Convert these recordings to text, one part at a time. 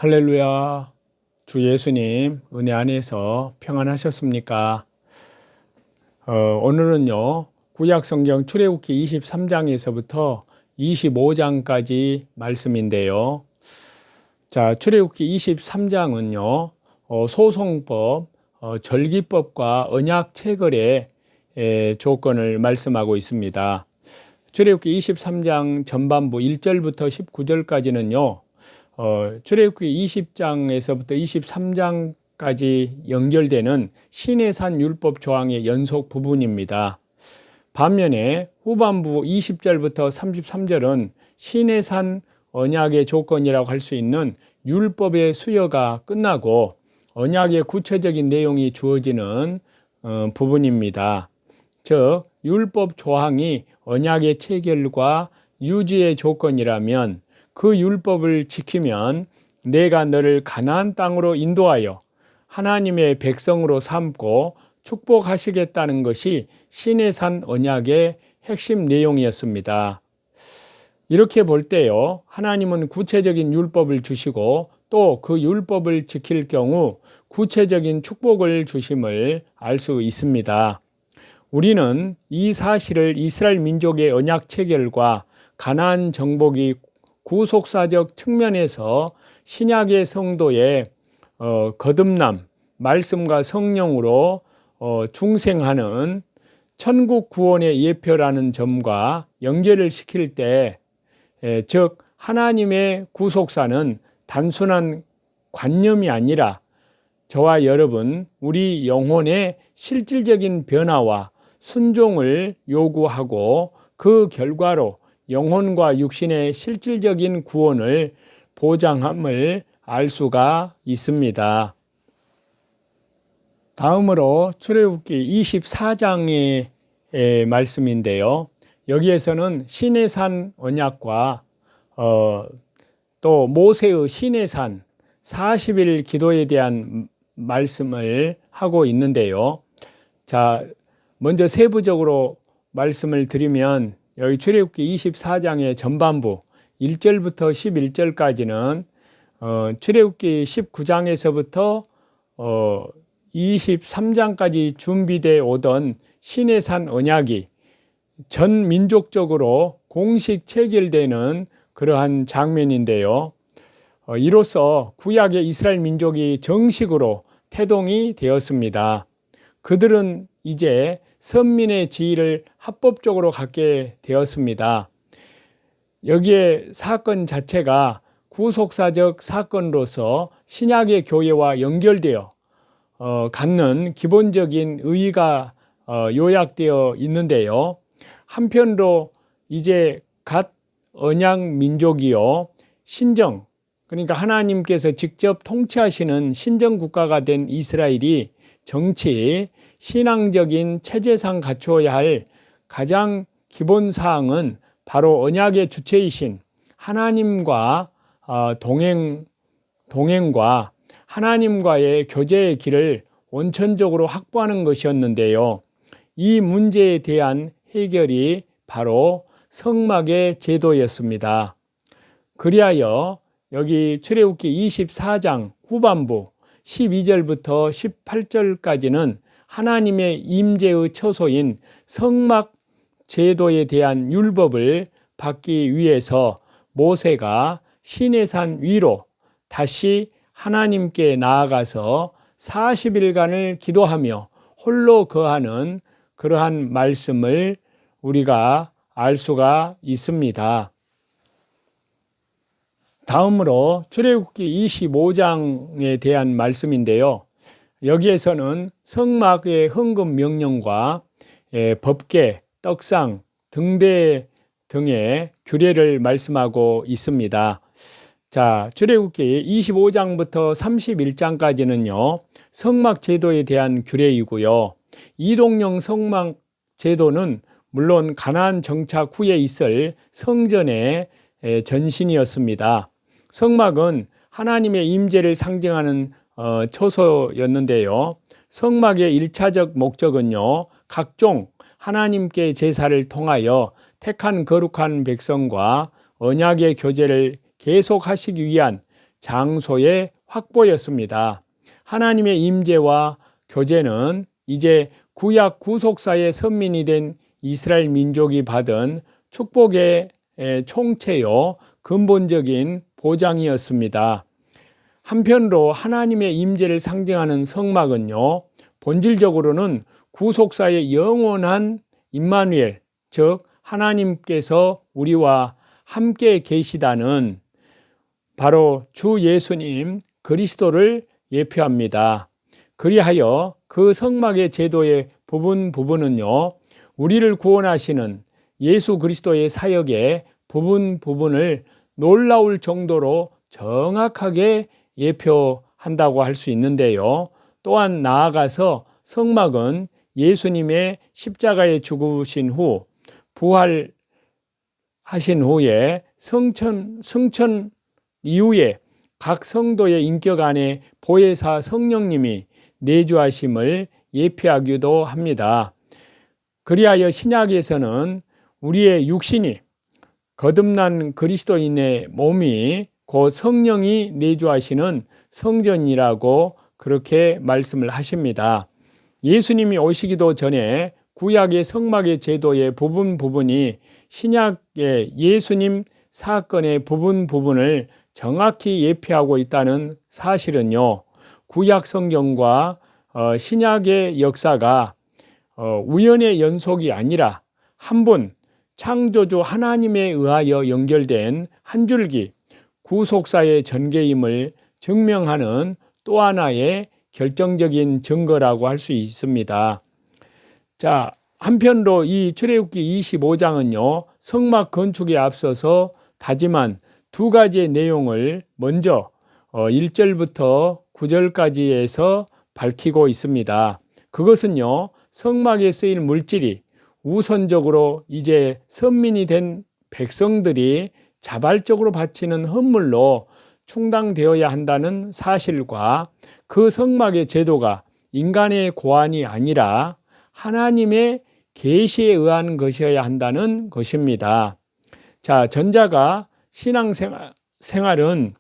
할렐루야. 주 예수님 은혜 안에서 평안하셨습니까? 오늘은요, 구약성경 출애굽기 23장에서부터 25장까지 말씀인데요. 자, 출애굽기 23장은요, 소송법, 절기법과 언약 체결의 조건을 말씀하고 있습니다. 출애굽기 23장 전반부 1절부터 19절까지는요, 출애굽기 20장에서부터 23장까지 연결되는 시내산 율법 조항의 연속 부분입니다. 반면에 후반부 20절부터 33절은 시내산 언약의 조건이라고 할 수 있는 율법의 수여가 끝나고 언약의 구체적인 내용이 주어지는 부분입니다. 즉, 율법 조항이 언약의 체결과 유지의 조건이라면 그 율법을 지키면 내가 너를 가나안 땅으로 인도하여 하나님의 백성으로 삼고 축복하시겠다는 것이 시내산 언약의 핵심 내용이었습니다. 이렇게 볼 때요, 하나님은 구체적인 율법을 주시고 또 그 율법을 지킬 경우 구체적인 축복을 주심을 알 수 있습니다. 우리는 이 사실을 이스라엘 민족의 언약 체결과 가나안 정복이 구속사적 측면에서 신약의 성도의 거듭남, 말씀과 성령으로 중생하는 천국 구원의 예표라는 점과 연결을 시킬 때, 즉 하나님의 구속사는 단순한 관념이 아니라 저와 여러분, 우리 영혼의 실질적인 변화와 순종을 요구하고 그 결과로 영혼과 육신의 실질적인 구원을 보장함을 알 수가 있습니다. 다음으로 출애굽기 24장의 말씀인데요. 여기에서는 시내산 언약과 또 모세의 시내산 40일 기도에 대한 말씀을 하고 있는데요. 자, 먼저 세부적으로 말씀을 드리면 여기 출애굽기 24장의 전반부 1절부터 11절까지는 출애굽기 19장에서부터 23장까지 준비되어 오던 시내산 언약이 전 민족적으로 공식 체결되는 그러한 장면인데요. 이로써 구약의 이스라엘 민족이 정식으로 태동이 되었습니다. 그들은 이제 선민의 지위를 합법적으로 갖게 되었습니다. 여기에 사건 자체가 구속사적 사건으로서 신약의 교회와 연결되어 갖는 기본적인 의의가 요약되어 있는데요. 한편으로 이제 갓 언약 민족이요, 신정, 그러니까 하나님께서 직접 통치하시는 신정 국가가 된 이스라엘이 정치, 신앙적인 체제상 갖추어야 할 가장 기본 사항은 바로 언약의 주체이신 하나님과 동행과 하나님과의 교제의 길을 원천적으로 확보하는 것이었는데요. 이 문제에 대한 해결이 바로 성막의 제도였습니다. 그리하여 여기 출애굽기 24장 후반부 12절부터 18절까지는 하나님의 임재의 처소인 성막 제도에 대한 율법을 받기 위해서 모세가 시내산 위로 다시 하나님께 나아가서 40일간을 기도하며 홀로 거하는 그러한 말씀을 우리가 알 수가 있습니다. 다음으로 출애굽기 25장에 대한 말씀인데요. 여기에서는 성막의 헌금 명령과 법궤, 떡상, 등대 등의 규례를 말씀하고 있습니다. 자, 출애굽기 25장부터 31장까지는요, 성막 제도에 대한 규례이고요. 이동형 성막 제도는 물론 가나안 정착 후에 있을 성전의 전신이었습니다. 성막은 하나님의 임재를 상징하는 초소였는데요. 성막의 1차적 목적은요, 각종 하나님께 제사를 통하여 택한 거룩한 백성과 언약의 교제를 계속하시기 위한 장소의 확보였습니다. 하나님의 임재와 교제는 이제 구약 구속사의 선민이 된 이스라엘 민족이 받은 축복의 총체요 근본적인 보장이었습니다. 한편으로 하나님의 임재를 상징하는 성막은요, 본질적으로는 구속사의 영원한 임마누엘, 즉 하나님께서 우리와 함께 계시다는 바로 주 예수님 그리스도를 예표합니다. 그리하여 그 성막의 제도의 부분은요, 우리를 구원하시는 예수 그리스도의 사역의 부분을 놀라울 정도로 정확하게 예표한다고 할 수 있는데요. 또한 나아가서 성막은 예수님의 십자가에 죽으신 후 부활하신 후에 승천 이후에 각 성도의 인격 안에 보혜사 성령님이 내주하심을 예표하기도 합니다. 그리하여 신약에서는 우리의 육신이 거듭난 그리스도인의 몸이 곧 성령이 내주하시는 성전이라고 그렇게 말씀을 하십니다. 예수님이 오시기도 전에 구약의 성막의 제도의 부분이 신약의 예수님 사건의 부분을 정확히 예표하고 있다는 사실은요, 구약 성경과 신약의 역사가 우연의 연속이 아니라 한 분 창조주 하나님에 의하여 연결된 한 줄기 구속사의 전개임을 증명하는 또 하나의 결정적인 증거라고 할 수 있습니다. 자, 한편으로 이 출애굽기 25장은요, 성막 건축에 앞서서 다짐한 두 가지의 내용을 먼저 1절부터 9절까지에서 밝히고 있습니다. 그것은요, 성막에 쓰일 물질이 우선적으로 이제 선민이 된 백성들이 자발적으로 바치는 헌물로 충당되어야 한다는 사실과 그 성막의 제도가 인간의 고안이 아니라 하나님의 계시에 의한 것이어야 한다는 것입니다. 자, 전자가 신앙생활은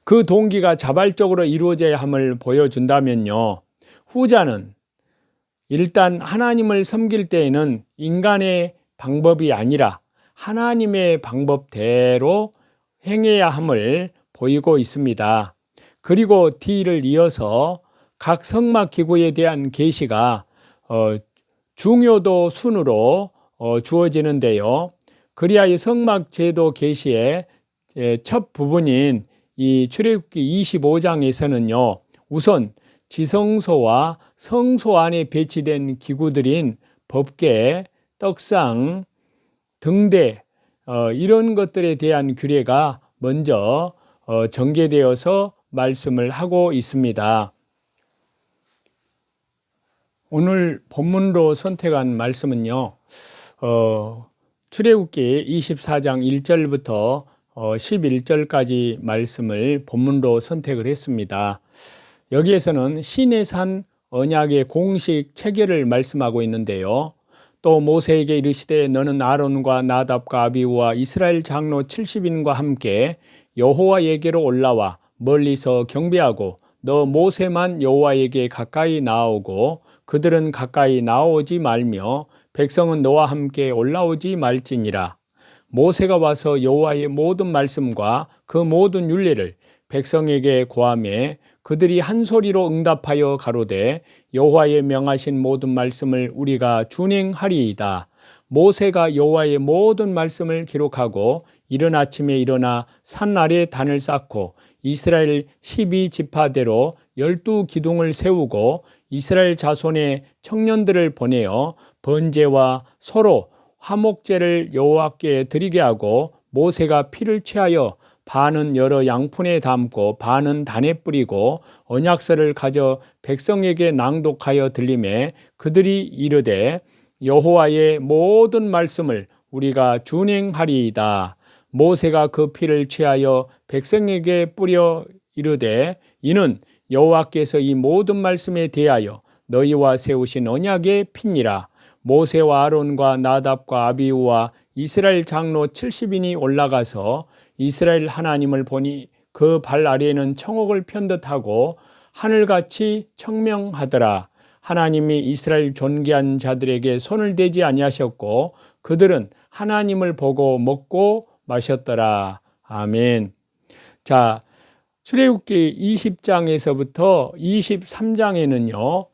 그 동기가 자발적으로 이루어져야 함을 보여준다면요, 후자는 일단 하나님을 섬길 때에는 인간의 방법이 아니라 하나님의 방법대로 행해야 함을 보이고 있습니다. 그리고 D를 이어서 각 성막 기구에 대한 계시가 중요도 순으로 주어지는데요. 그리하여 성막 제도 계시의 첫 부분인 이 출애굽기 25장에서는요, 우선 지성소와 성소 안에 배치된 기구들인 법궤, 떡상, 등대 이런 것들에 대한 규례가 먼저 전개되어서 말씀을 하고 있습니다. 오늘 본문으로 선택한 말씀은요, 출애굽기 24장 1절부터 11절까지 말씀을 본문으로 선택을 했습니다. 여기에서는 시내산 언약의 공식 체결을 말씀하고 있는데요. 또 모세에게 이르시되 너는 아론과 나답과 아비후와 이스라엘 장로 70인과 함께 여호와에게로 올라와 멀리서 경배하고 너 모세만 여호와에게 가까이 나아오고 그들은 가까이 나오지 말며 백성은 너와 함께 올라오지 말지니라. 모세가 와서 여호와의 모든 말씀과 그 모든 율례를 백성에게 고하매 그들이 한 소리로 응답하여 가로되 여호와의 명하신 모든 말씀을 우리가 준행하리이다. 모세가 여호와의 모든 말씀을 기록하고 이른 아침에 일어나 산 아래 단을 쌓고 이스라엘 12지파대로 12기둥을 세우고 이스라엘 자손의 청년들을 보내어 번제와 소로 화목제를 여호와께 드리게 하고 모세가 피를 취하여 반은 여러 양푼에 담고 반은 단에 뿌리고 언약서를 가져 백성에게 낭독하여 들리매 그들이 이르되 여호와의 모든 말씀을 우리가 준행하리이다. 모세가 그 피를 취하여 백성에게 뿌려 이르되 이는 여호와께서 이 모든 말씀에 대하여 너희와 세우신 언약의 피니라. 모세와 아론과 나답과 아비후와 이스라엘 장로 70인이 올라가서 이스라엘 하나님을 보니 그 발 아래에는 청옥을 편듯하고 하늘같이 청명하더라. 하나님이 이스라엘 존귀한 자들에게 손을 대지 아니하셨고 그들은 하나님을 보고 먹고 마셨더라. 아멘. 자, 출애굽기 20장에서부터 23장에는요.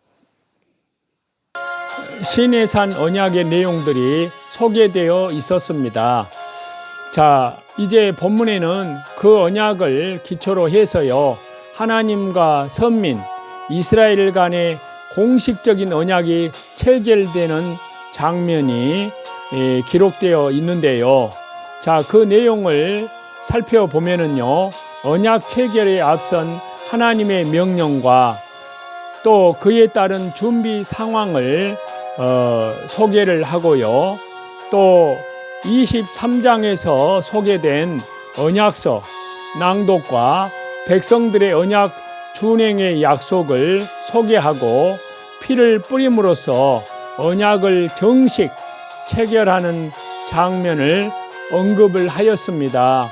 시내산 언약의 내용들이 소개되어 있었습니다. 자, 이제 본문에는 그 언약을 기초로 해서요. 하나님과 선민, 이스라엘 간의 공식적인 언약이 체결되는 장면이 기록되어 있는데요. 자, 그 내용을 살펴보면은요. 언약 체결에 앞선 하나님의 명령과 또 그에 따른 준비 상황을 소개를 하고요. 또 23장에서 소개된 언약서 낭독과 백성들의 언약 준행의 약속을 소개하고 피를 뿌림으로써 언약을 정식 체결하는 장면을 언급을 하였습니다.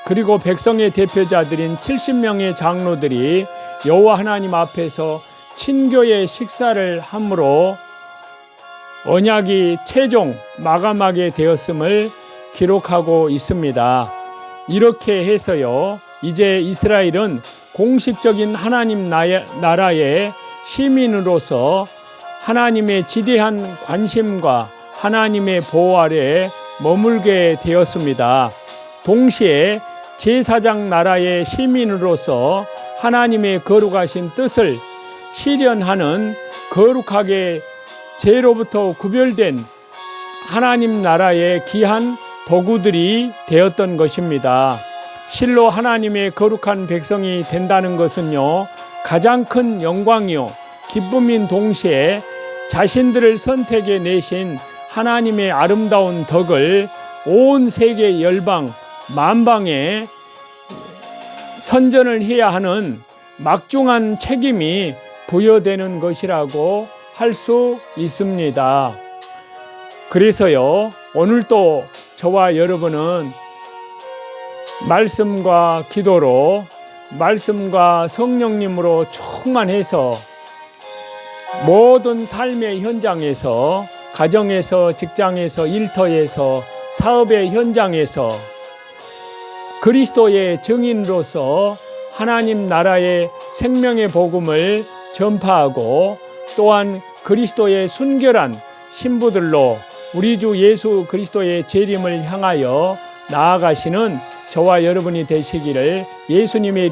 그리고 백성의 대표자들인 70명의 장로들이 여호와 하나님 앞에서 친교의 식사를 함으로 언약이 최종 마감하게 되었음을 기록하고 있습니다. 이렇게 해서요, 이제 이스라엘은 공식적인 하나님 나라의 시민으로서 하나님의 지대한 관심과 하나님의 보호 아래 머물게 되었습니다. 동시에 제사장 나라의 시민으로서 하나님의 거룩하신 뜻을 실현하는 거룩하게 죄로부터 구별된 하나님 나라의 귀한 도구들이 되었던 것입니다. 실로 하나님의 거룩한 백성이 된다는 것은요, 가장 큰 영광이요 기쁨인 동시에 자신들을 선택해 내신 하나님의 아름다운 덕을 온 세계 열방 만방에 선전을 해야 하는 막중한 책임이 부여되는 것이라고 할 수 있습니다. 그래서요, 오늘도 저와 여러분은 말씀과 기도로, 말씀과 성령님으로 충만해서 모든 삶의 현장에서, 가정에서, 직장에서, 일터에서, 사업의 현장에서 그리스도의 증인으로서 하나님 나라의 생명의 복음을 전파하고 또한 그리스도의 순결한 신부들로 우리 주 예수 그리스도의 재림을 향하여 나아가시는 저와 여러분이 되시기를 예수님의